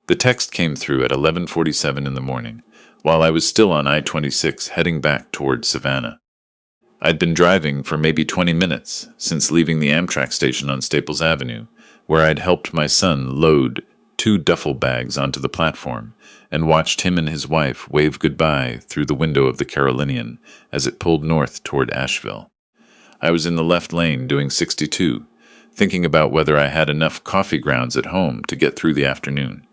The text came through at 11:47 in the morning, while I was still on I-26 heading back towards Savannah. I'd been driving for maybe 20 minutes since leaving the Amtrak station on Staples Avenue, where I'd helped my son load 2 duffel bags onto the platform and watched him and his wife wave goodbye through the window of the Carolinian as it pulled north toward Asheville. I was in the left lane doing 62, thinking about whether I had enough coffee grounds at home to get through the afternoon,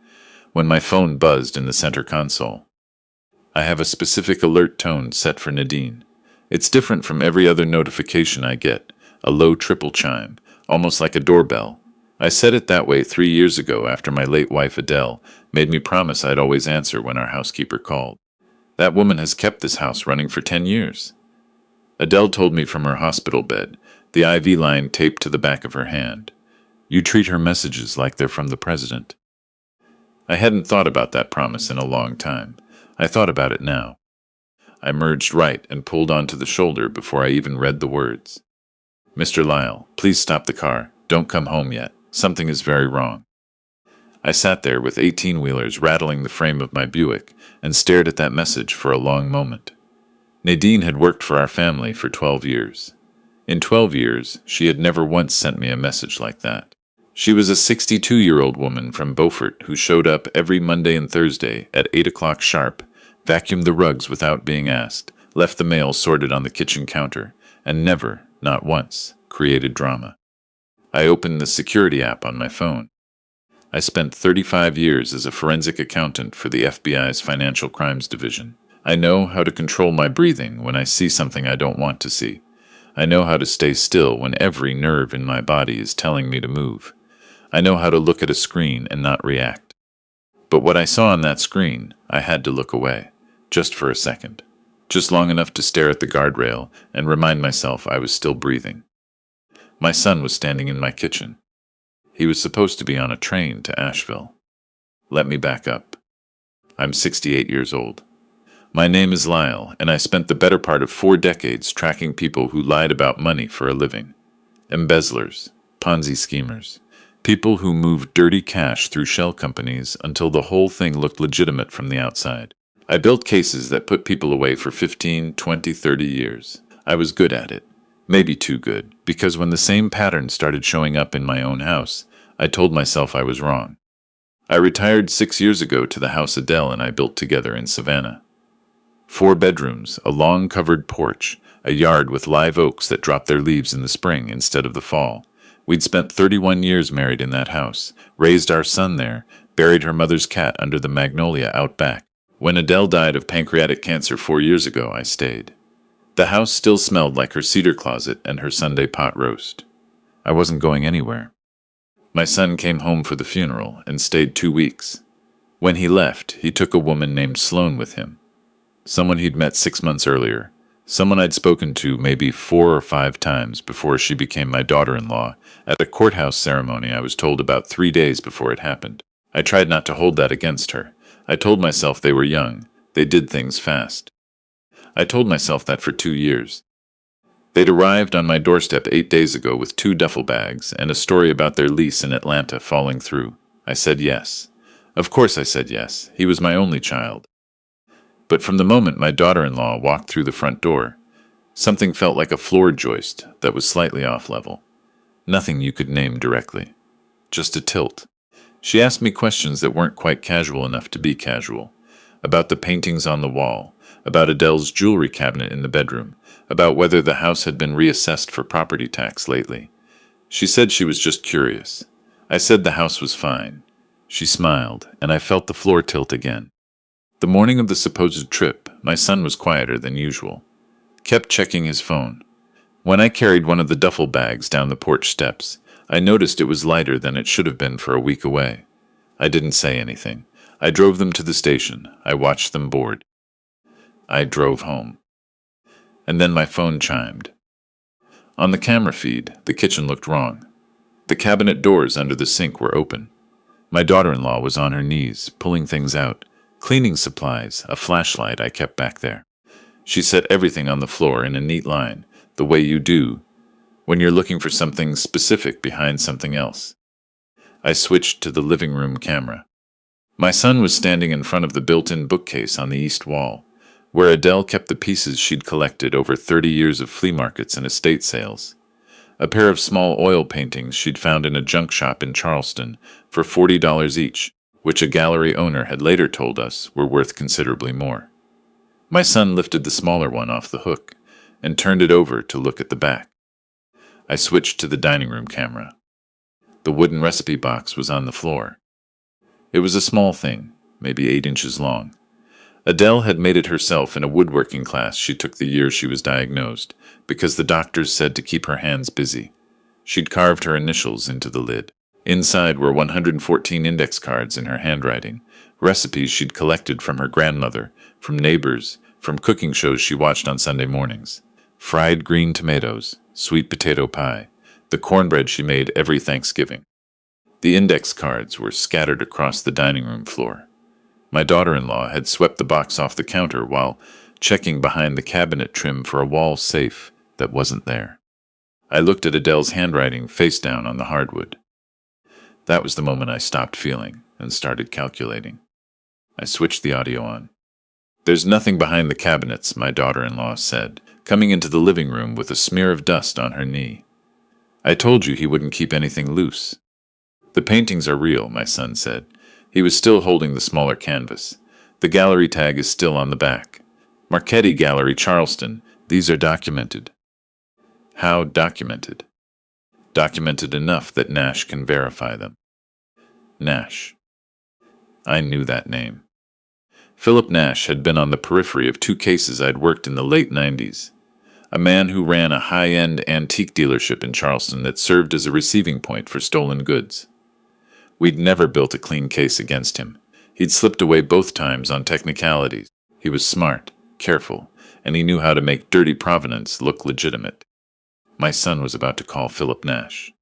when my phone buzzed in the center console. I have a specific alert tone set for Nadine. It's different from every other notification I get, a low triple chime, almost like a doorbell. I set it that way 3 years ago after my late wife Adele made me promise I'd always answer when our housekeeper called. That woman has kept this house running for 10 years. Adele told me from her hospital bed, the IV line taped to the back of her hand. You treat her messages like they're from the president. I hadn't thought about that promise in a long time. I thought about it now. I merged right and pulled onto the shoulder before I even read the words. Mr. Lyle, please stop the car. Don't come home yet. Something is very wrong. I sat there with 18-wheelers rattling the frame of my Buick and stared at that message for a long moment. Nadine had worked for our family for 12 years. In 12 years, she had never once sent me a message like that. She was a 62-year-old woman from Beaufort who showed up every Monday and Thursday at 8 o'clock sharp, vacuumed the rugs without being asked, left the mail sorted on the kitchen counter, and never, not once, created drama. I opened the security app on my phone. I spent 35 years as a forensic accountant for the FBI's Financial Crimes Division. I know how to control my breathing when I see something I don't want to see. I know how to stay still when every nerve in my body is telling me to move. I know how to look at a screen and not react. But what I saw on that screen, I had to look away, just for a second. Just long enough to stare at the guardrail and remind myself I was still breathing. My son was standing in my kitchen. He was supposed to be on a train to Asheville. Let me back up. I'm 68 years old. My name is Lyle, and I spent the better part of 4 decades tracking people who lied about money for a living. Embezzlers, Ponzi schemers, people who moved dirty cash through shell companies until the whole thing looked legitimate from the outside. I built cases that put people away for 15, 20, 30 years. I was good at it. Maybe too good, because when the same pattern started showing up in my own house, I told myself I was wrong. I retired 6 years ago to the house Adele and I built together in Savannah. 4 bedrooms, a long covered porch, a yard with live oaks that drop their leaves in the spring instead of the fall. We'd spent 31 years married in that house, raised our son there, buried her mother's cat under the magnolia out back. When Adele died of pancreatic cancer 4 years ago, I stayed. The house still smelled like her cedar closet and her Sunday pot roast. I wasn't going anywhere. My son came home for the funeral and stayed 2 weeks. When he left, he took a woman named Sloan with him. Someone he'd met 6 months earlier. Someone I'd spoken to maybe 4 or 5 times before she became my daughter-in-law at a courthouse ceremony I was told about 3 days before it happened. I tried not to hold that against her. I told myself they were young. They did things fast. I told myself that for 2 years. They'd arrived on my doorstep 8 days ago with 2 duffel bags and a story about their lease in Atlanta falling through. I said yes. Of course I said yes. He was my only child. But from the moment my daughter-in-law walked through the front door, something felt like a floor joist that was slightly off level. Nothing you could name directly. Just a tilt. She asked me questions that weren't quite casual enough to be casual. About the paintings on the wall, about Adele's jewelry cabinet in the bedroom, about whether the house had been reassessed for property tax lately. She said she was just curious. I said the house was fine. She smiled, and I felt the floor tilt again. The morning of the supposed trip, my son was quieter than usual. Kept checking his phone. When I carried one of the duffel bags down the porch steps, I noticed it was lighter than it should have been for a week away. I didn't say anything. I drove them to the station. I watched them board. I drove home. And then my phone chimed. On the camera feed, the kitchen looked wrong. The cabinet doors under the sink were open. My daughter-in-law was on her knees, pulling things out, cleaning supplies, a flashlight I kept back there. She set everything on the floor in a neat line, the way you do when you're looking for something specific behind something else. I switched to the living room camera. My son was standing in front of the built-in bookcase on the east wall, where Adele kept the pieces she'd collected over 30 years of flea markets and estate sales. A pair of small oil paintings she'd found in a junk shop in Charleston for $40 each, which a gallery owner had later told us were worth considerably more. My son lifted the smaller one off the hook and turned it over to look at the back. I switched to the dining room camera. The wooden recipe box was on the floor. It was a small thing, maybe 8 inches long. Adele had made it herself in a woodworking class she took the year she was diagnosed, because the doctors said to keep her hands busy. She'd carved her initials into the lid. Inside were 114 index cards in her handwriting, recipes she'd collected from her grandmother, from neighbors, from cooking shows she watched on Sunday mornings. Fried green tomatoes, sweet potato pie, the cornbread she made every Thanksgiving. The index cards were scattered across the dining room floor. My daughter-in-law had swept the box off the counter while checking behind the cabinet trim for a wall safe that wasn't there. I looked at Adele's handwriting face down on the hardwood. That was the moment I stopped feeling and started calculating. I switched the audio on. "There's nothing behind the cabinets," my daughter-in-law said, coming into the living room with a smear of dust on her knee. "I told you he wouldn't keep anything loose." "The paintings are real," my son said. He was still holding the smaller canvas. "The gallery tag is still on the back. Marchetti Gallery, Charleston. These are documented." "How documented?" "Documented enough that Nash can verify them." Nash. I knew that name. Philip Nash had been on the periphery of 2 cases I'd worked in the late 90s. A man who ran a high-end antique dealership in Charleston that served as a receiving point for stolen goods. We'd never built a clean case against him. He'd slipped away both times on technicalities. He was smart, careful, and he knew how to make dirty provenance look legitimate. My son was about to call Philip Nash.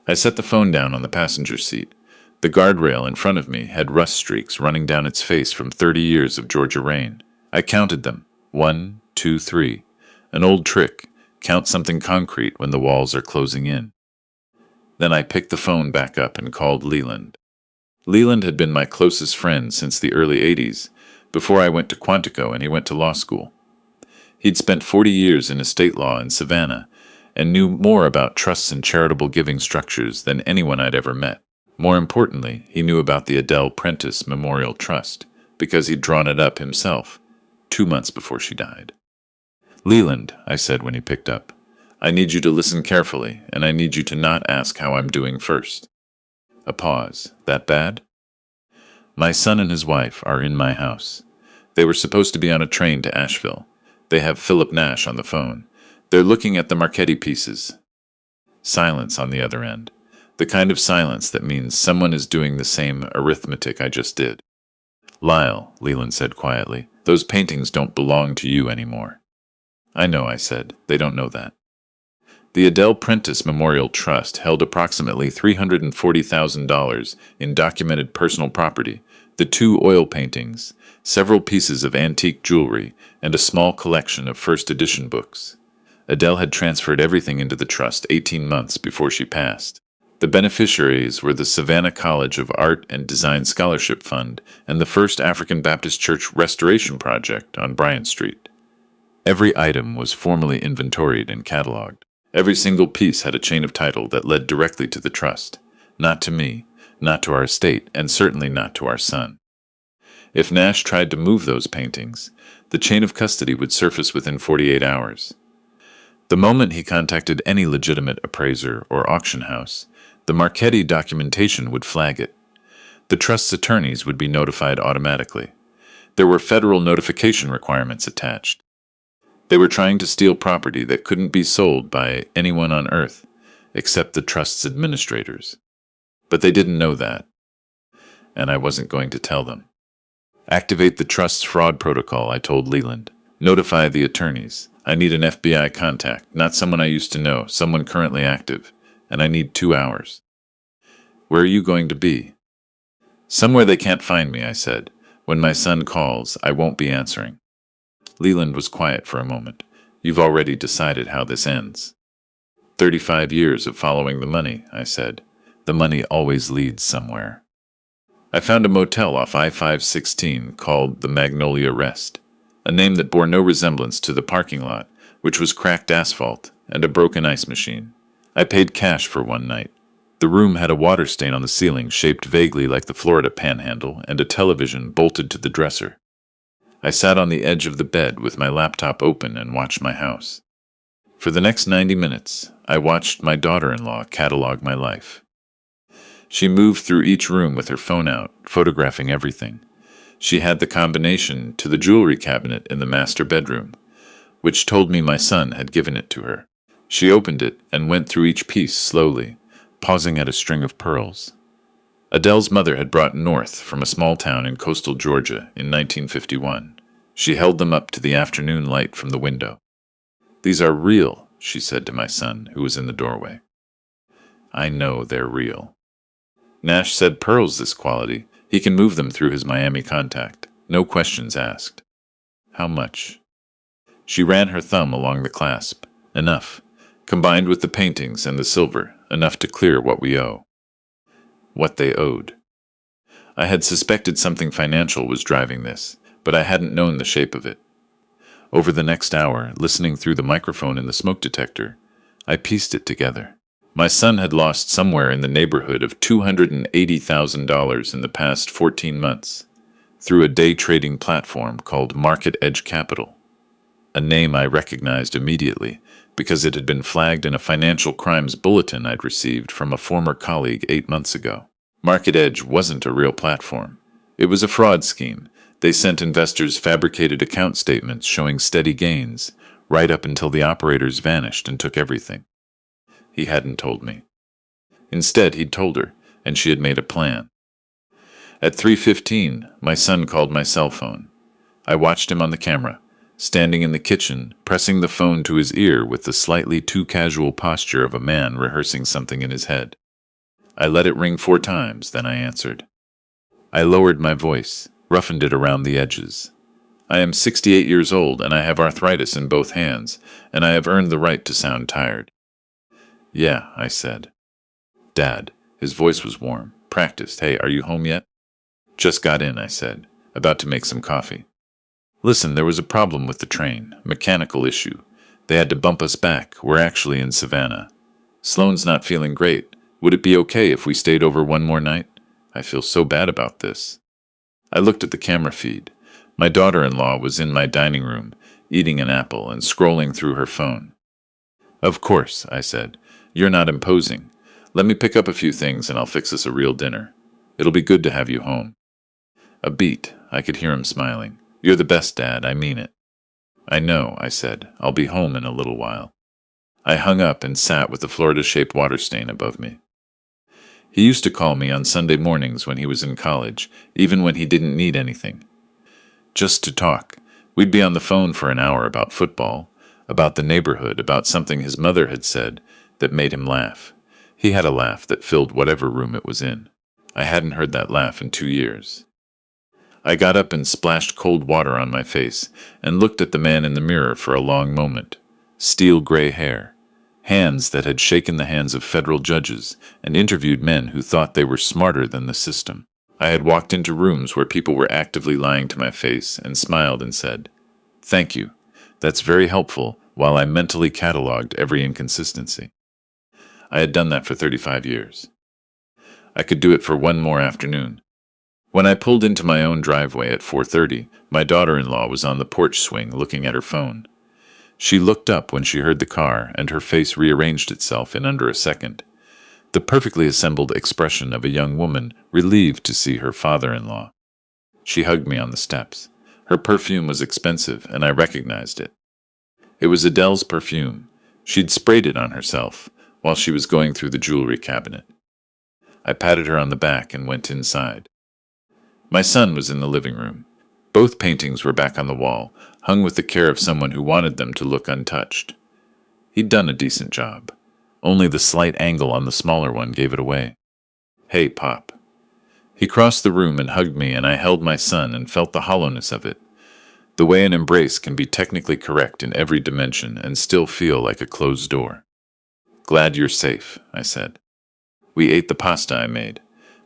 I set the phone down on the passenger seat. The guardrail in front of me had rust streaks running down its face from 30 years of Georgia rain. I counted them. 1, 2, 3. An old trick. Count something concrete when the walls are closing in. Then I picked the phone back up and called Leland. Leland had been my closest friend since the early 80s, before I went to Quantico and he went to law school. He'd spent 40 years in estate law in Savannah and knew more about trusts and charitable giving structures than anyone I'd ever met. More importantly, he knew about the Adele Prentice Memorial Trust, because he'd drawn it up himself, 2 months before she died. "Leland," I said when he picked up, "I need you to listen carefully, and I need you to not ask how I'm doing first." A pause. "That bad?" "My son and his wife are in my house. They were supposed to be on a train to Asheville. They have Philip Nash on the phone. They're looking at the Marchetti pieces." Silence on the other end. The kind of silence that means someone is doing the same arithmetic I just did. "Lyle," Leland said quietly, "those paintings don't belong to you anymore." "I know," I said. "They don't know that." The Adele Prentice Memorial Trust held approximately $340,000 in documented personal property, the 2 oil paintings, several pieces of antique jewelry, and a small collection of first edition books. Adele had transferred everything into the trust 18 months before she passed. The beneficiaries were the Savannah College of Art and Design Scholarship Fund and the First African Baptist Church Restoration Project on Bryant Street. Every item was formally inventoried and cataloged. Every single piece had a chain of title that led directly to the trust. Not to me, not to our estate, and certainly not to our son. If Nash tried to move those paintings, the chain of custody would surface within 48 hours. The moment he contacted any legitimate appraiser or auction house, the Marchetti documentation would flag it. The trust's attorneys would be notified automatically. There were federal notification requirements attached. They were trying to steal property that couldn't be sold by anyone on earth, except the trust's administrators. But they didn't know that, and I wasn't going to tell them. "Activate the trust's fraud protocol," I told Leland. "Notify the attorneys. I need an FBI contact, not someone I used to know, someone currently active, and I need 2 hours." "Where are you going to be?" "Somewhere they can't find me," I said. "When my son calls, I won't be answering." Leland was quiet for a moment. "You've already decided how this ends." 35 years of following the money," I said. "The money always leads somewhere." I found a motel off I-516 called the Magnolia Rest, a name that bore no resemblance to the parking lot, which was cracked asphalt and a broken ice machine. I paid cash for one night. The room had a water stain on the ceiling shaped vaguely like the Florida Panhandle and a television bolted to the dresser. I sat on the edge of the bed with my laptop open and watched my house. For the next 90 minutes, I watched my daughter-in-law catalog my life. She moved through each room with her phone out, photographing everything. She had the combination to the jewelry cabinet in the master bedroom, which told me my son had given it to her. She opened it and went through each piece slowly, pausing at a string of pearls. Adele's mother had brought north from a small town in coastal Georgia in 1951. She held them up to the afternoon light from the window. "These are real," she said to my son, who was in the doorway. "I know they're real." Nash said pearls this quality, he can move them through his Miami contact. No questions asked. "How much?" She ran her thumb along the clasp. "Enough. Combined with the paintings and the silver, enough to clear what we owe." What they owed. I had suspected something financial was driving this, but I hadn't known the shape of it. Over the next hour, listening through the microphone in the smoke detector, I pieced it together. My son had lost somewhere in the neighborhood of $280,000 in the past 14 months through a day trading platform called Market Edge Capital, a name I recognized immediately because it had been flagged in a financial crimes bulletin I'd received from a former colleague 8 months ago. Market Edge wasn't a real platform. It was a fraud scheme. They sent investors fabricated account statements showing steady gains, right up until the operators vanished and took everything. He hadn't told me. Instead, he'd told her, and she had made a plan. At 3:15, my son called my cell phone. I watched him on the camera, standing in the kitchen, pressing the phone to his ear with the slightly too casual posture of a man rehearsing something in his head. I let it ring 4 times, then I answered. I lowered my voice, roughened it around the edges. "I am 68 years old, and I have arthritis in both hands, and I have earned the right to sound tired." "Yeah," I said. "Dad." His voice was warm, practiced. "Hey, are you home yet?" "Just got in," I said, about to make some coffee. "Listen, there was a problem with the train, mechanical issue. They had to bump us back. We're actually in Savannah. Sloane's not feeling great. Would it be okay if we stayed over one more night? I feel so bad about this." I looked at the camera feed. My daughter-in-law was in my dining room, eating an apple and scrolling through her phone. "Of course," I said. "You're not imposing. Let me pick up a few things and I'll fix us a real dinner. It'll be good to have you home." A beat. I could hear him smiling. "You're the best, Dad. I mean it." "I know," I said. "I'll be home in a little while." I hung up and sat with the Florida-shaped water stain above me. He used to call me on Sunday mornings when he was in college, even when he didn't need anything. Just to talk. We'd be on the phone for an hour about football, about the neighborhood, about something his mother had said that made him laugh. He had a laugh that filled whatever room it was in. I hadn't heard that laugh in 2 years. I got up and splashed cold water on my face and looked at the man in the mirror for a long moment. Steel gray hair. Hands that had shaken the hands of federal judges and interviewed men who thought they were smarter than the system. I had walked into rooms where people were actively lying to my face and smiled and said, "Thank you. That's very helpful," while I mentally cataloged every inconsistency. I had done that for 35 years. I could do it for one more afternoon. When I pulled into my own driveway at 4:30, my daughter-in-law was on the porch swing looking at her phone. She looked up when she heard the car, and her face rearranged itself in under a second. The perfectly assembled expression of a young woman relieved to see her father-in-law. She hugged me on the steps. Her perfume was expensive, and I recognized it. It was Adele's perfume. She'd sprayed it on herself while she was going through the jewelry cabinet. I patted her on the back and went inside. My son was in the living room. Both paintings were back on the wall, hung with the care of someone who wanted them to look untouched. He'd done a decent job. Only the slight angle on the smaller one gave it away. "Hey, Pop." He crossed the room and hugged me, and I held my son and felt the hollowness of it. The way an embrace can be technically correct in every dimension and still feel like a closed door. "Glad you're safe," I said. We ate the pasta I made.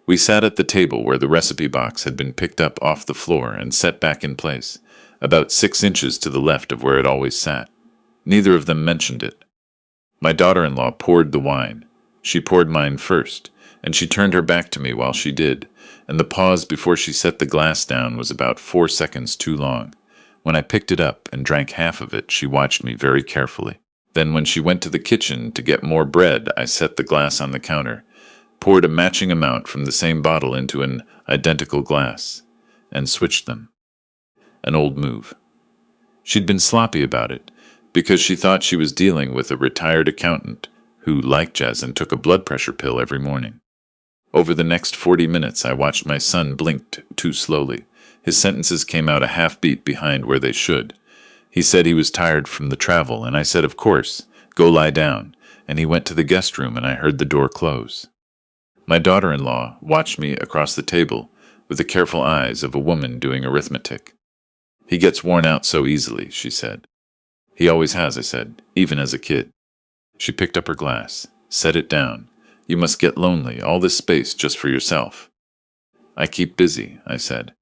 We sat at the table where the recipe box had been picked up off the floor and set back in place, about 6 inches to the left of where it always sat. Neither of them mentioned it. My daughter-in-law poured the wine. She poured mine first, and she turned her back to me while she did, and the pause before she set the glass down was about 4 seconds too long. When I picked it up and drank half of it, she watched me very carefully. Then when she went to the kitchen to get more bread, I set the glass on the counter, poured a matching amount from the same bottle into an identical glass, and switched them. An old move. She'd been sloppy about it, because she thought she was dealing with a retired accountant who, like Jason, took a blood pressure pill every morning. Over the next 40 minutes, I watched my son blink too slowly. His sentences came out a half-beat behind where they should. He said he was tired from the travel, and I said, of course, go lie down, and he went to the guest room and I heard the door close. My daughter-in-law watched me across the table with the careful eyes of a woman doing arithmetic. He gets worn out so easily, she said. He always has, I said, even as a kid. She picked up her glass, set it down. You must get lonely, all this space just for yourself. I keep busy, I said.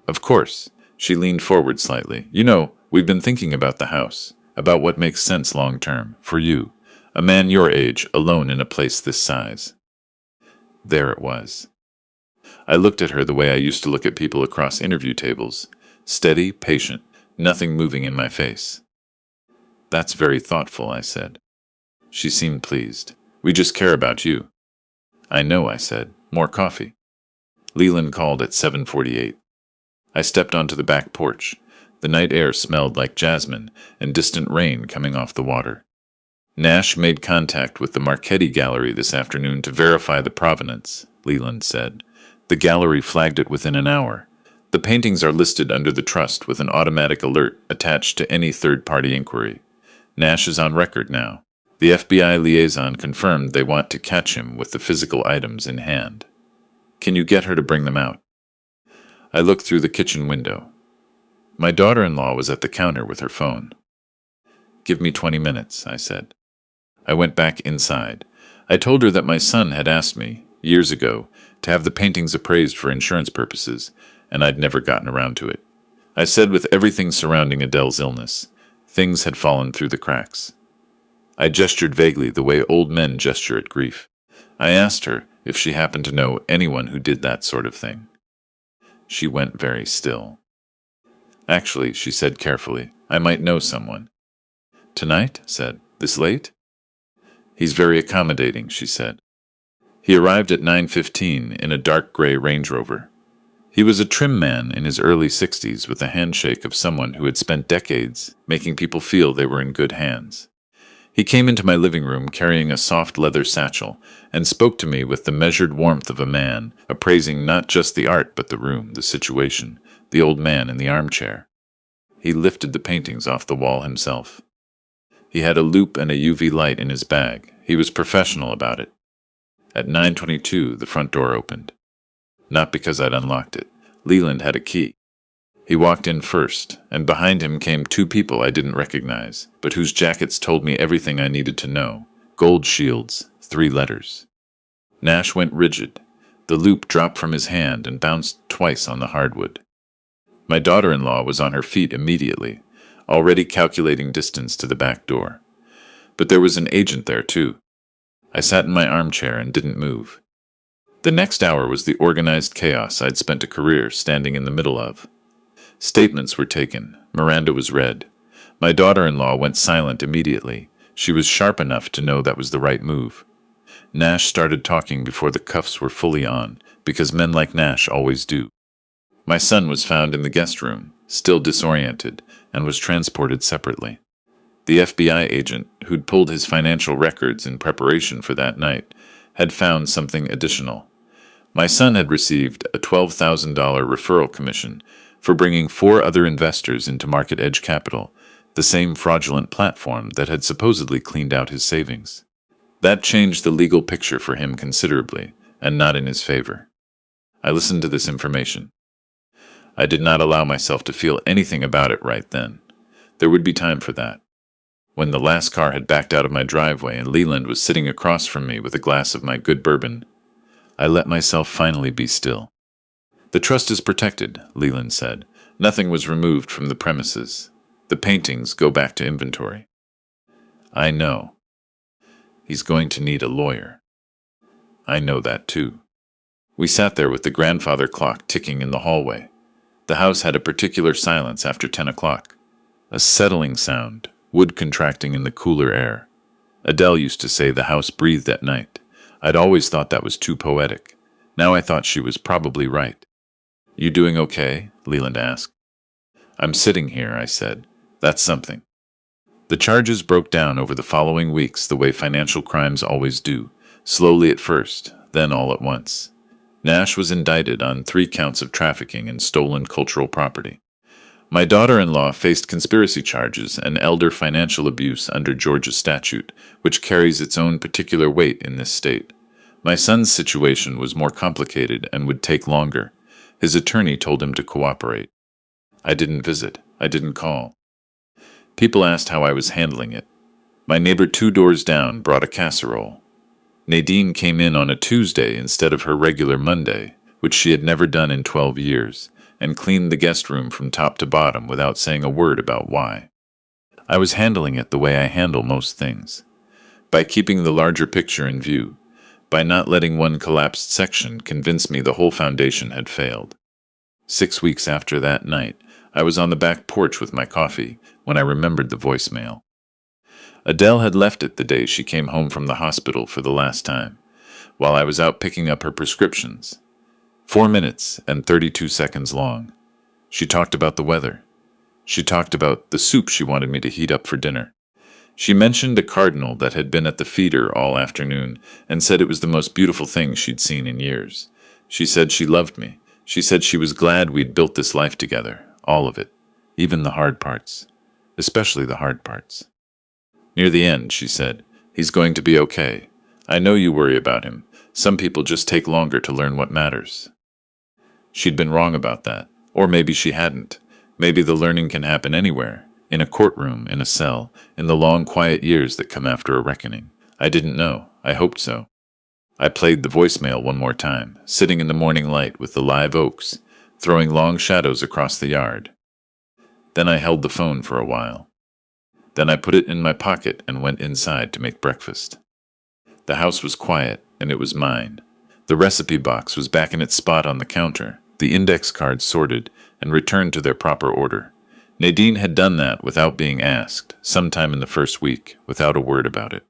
Of course. She leaned forward slightly. You know, we've been thinking about the house, about what makes sense long term, for you, a man your age, alone in a place this size. There it was. I looked at her the way I used to look at people across interview tables, steady, patient, nothing moving in my face. That's very thoughtful, I said. She seemed pleased. We just care about you. I know, I said. More coffee. Leland called at 7:48. I stepped onto the back porch. The night air smelled like jasmine and distant rain coming off the water. Nash made contact with the Marchetti Gallery this afternoon to verify the provenance, Leland said. The gallery flagged it within an hour. The paintings are listed under the trust with an automatic alert attached to any third-party inquiry. Nash is on record now. The FBI liaison confirmed they want to catch him with the physical items in hand. Can you get her to bring them out? I looked through the kitchen window. My daughter-in-law was at the counter with her phone. Give me 20 minutes, I said. I went back inside. I told her that my son had asked me, years ago, to have the paintings appraised for insurance purposes, and I'd never gotten around to it. I said with everything surrounding Adele's illness, things had fallen through the cracks. I gestured vaguely the way old men gesture at grief. I asked her if she happened to know anyone who did that sort of thing. She went very still. Actually, she said carefully, I might know someone. Tonight? Said. This late? He's very accommodating, she said. He arrived at 9:15 in a dark gray Range Rover. He was a trim man in his early 60s with the handshake of someone who had spent decades making people feel they were in good hands. He came into my living room carrying a soft leather satchel and spoke to me with the measured warmth of a man, appraising not just the art but the room, the situation, the old man in the armchair. He lifted the paintings off the wall himself. He had a loupe and a UV light in his bag. He was professional about it. At 9:22, the front door opened. Not because I'd unlocked it. Leland had a key. He walked in first, and behind him came two people I didn't recognize, but whose jackets told me everything I needed to know. Gold shields, 3 letters. Nash went rigid. The loupe dropped from his hand and bounced twice on the hardwood. My daughter-in-law was on her feet immediately, already calculating distance to the back door. But there was an agent there, too. I sat in my armchair and didn't move. The next hour was the organized chaos I'd spent a career standing in the middle of. Statements were taken. Miranda was read. My daughter-in-law went silent immediately. She was sharp enough to know that was the right move. Nash started talking before the cuffs were fully on, because men like Nash always do. My son was found in the guest room, still disoriented, and was transported separately. The FBI agent, who'd pulled his financial records in preparation for that night, had found something additional. My son had received a $12,000 referral commission for bringing 4 other investors into Market Edge Capital, the same fraudulent platform that had supposedly cleaned out his savings. That changed the legal picture for him considerably, and not in his favor. I listened to this information. I did not allow myself to feel anything about it right then. There would be time for that. When the last car had backed out of my driveway and Leland was sitting across from me with a glass of my good bourbon, I let myself finally be still. The trust is protected, Leland said. Nothing was removed from the premises. The paintings go back to inventory. I know. He's going to need a lawyer. I know that too. We sat there with the grandfather clock ticking in the hallway. The house had a particular silence after 10 o'clock. A settling sound, wood contracting in the cooler air. Adele used to say the house breathed at night. I'd always thought that was too poetic. Now I thought she was probably right. You doing okay? Leland asked. I'm sitting here, I said. That's something. The charges broke down over the following weeks the way financial crimes always do, slowly at first, then all at once. Nash was indicted on 3 counts of trafficking in stolen cultural property. My daughter-in-law faced conspiracy charges and elder financial abuse under Georgia statute, which carries its own particular weight in this state. My son's situation was more complicated and would take longer. His attorney told him to cooperate. I didn't visit. I didn't call. People asked how I was handling it. My neighbor 2 doors down brought a casserole. Nadine came in on a Tuesday instead of her regular Monday, which she had never done in 12 years, and cleaned the guest room from top to bottom without saying a word about why. I was handling it the way I handle most things. By keeping the larger picture in view, by not letting one collapsed section convince me the whole foundation had failed. 6 weeks after that night, I was on the back porch with my coffee when I remembered the voicemail. Adele had left it the day she came home from the hospital for the last time, while I was out picking up her prescriptions. 4 minutes and 32 seconds long. She talked about the weather. She talked about the soup she wanted me to heat up for dinner. She mentioned a cardinal that had been at the feeder all afternoon and said it was the most beautiful thing she'd seen in years. She said she loved me. She said she was glad we'd built this life together, all of it, even the hard parts, especially the hard parts. Near the end, she said, he's going to be okay. I know you worry about him. Some people just take longer to learn what matters. She'd been wrong about that. Or maybe she hadn't. Maybe the learning can happen anywhere. In a courtroom, in a cell, in the long quiet years that come after a reckoning. I didn't know. I hoped so. I played the voicemail one more time, sitting in the morning light with the live oaks, throwing long shadows across the yard. Then I held the phone for a while. Then I put it in my pocket and went inside to make breakfast. The house was quiet, and it was mine. The recipe box was back in its spot on the counter, the index cards sorted and returned to their proper order. Nadine had done that without being asked, sometime in the first week, without a word about it.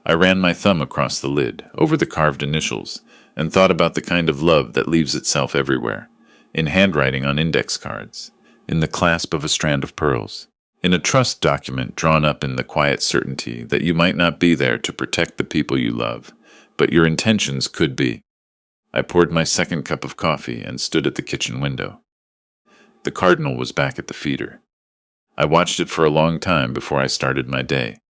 I ran my thumb across the lid, over the carved initials, and thought about the kind of love that leaves itself everywhere, in handwriting on index cards, in the clasp of a strand of pearls, in a trust document drawn up in the quiet certainty that you might not be there to protect the people you love, but your intentions could be. I poured my second cup of coffee and stood at the kitchen window. The cardinal was back at the feeder. I watched it for a long time before I started my day.